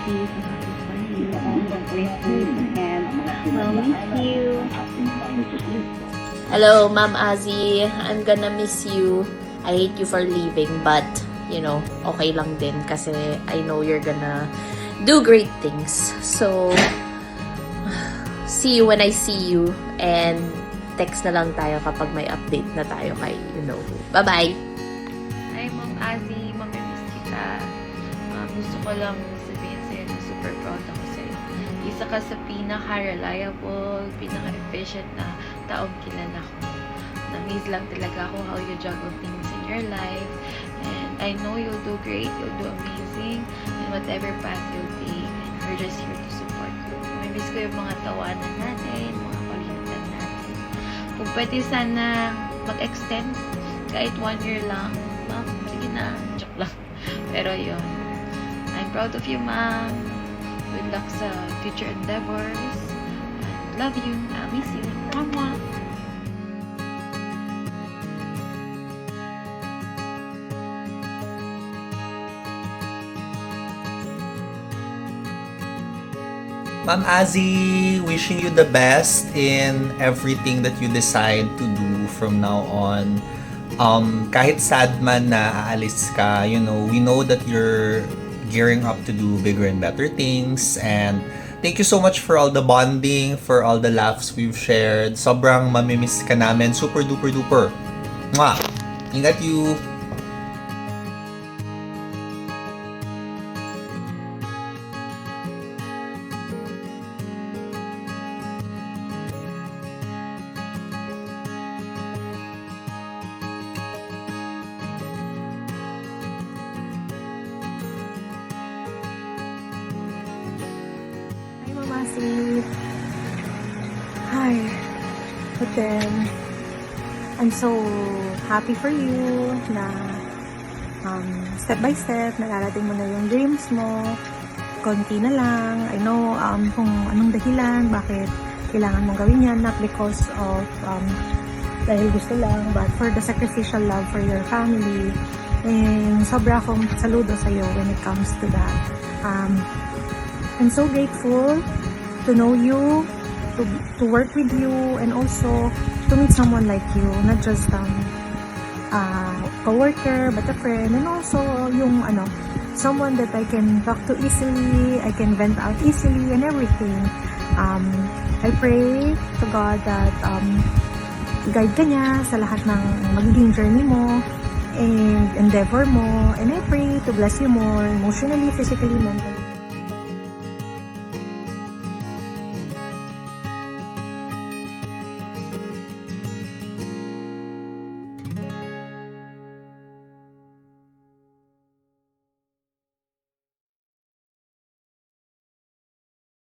so happy for you. And we'll miss you. Hello, Ma'am Azzy. I'm gonna miss you. I hate you for leaving, but, you know, okay lang din kasi I know you're gonna do great things. So, see you when I see you, and text na lang tayo kapag may update na tayo kay you know who. Bye-bye! Hi, Ma'am Azzy. Mamimiss kita. Gusto ko lang sabihin sa'yo na super proud ako sa'yo. Isa ka sa pinaka-reliable, pinaka-efficient na taong kilala ko. Na-amaze lang talaga ako how you juggle things in your life. And I know you'll do great. You'll do amazing. And whatever path you'll take, we're just here to support you. Mamimiss ko yung mga tawanan natin, mga kulitan natin. Kung pwede sana mag-extend kahit 1 year lang, ma'am, sige na, joke lang. Pero yun, I'm proud of you, ma'am. Good luck sa future endeavors. Love you. I miss you. Mwah. Ma'am Azzy, wishing you the best in everything that you decide to do from now on. Kahit sad man na aalis ka, you know, we know that you're gearing up to do bigger and better things. And thank you so much for all the bonding, for all the laughs we've shared. Sobrang mamimiss ka namin. Super duper duper. Mwah! Ingat you! Hi, Mama Sweet. Hi. But then, I'm so happy for you na step by step, nararating mo na yung dreams mo. Konti na lang. I know kung anong dahilan, bakit kailangan mong gawin yan. Not because of dahil gusto lang, but for the sacrificial love for your family. And sobra akong saludo sa'yo when it comes to that. I'm so grateful to know you, to work with you, and also to meet someone like you, not just a coworker, but a friend, and also yung someone that I can talk to easily, I can vent out easily, and everything. I pray to God that guide ka niya sa lahat ng magiging journey mo and endeavor mo, and I pray to bless you more emotionally, physically, mentally.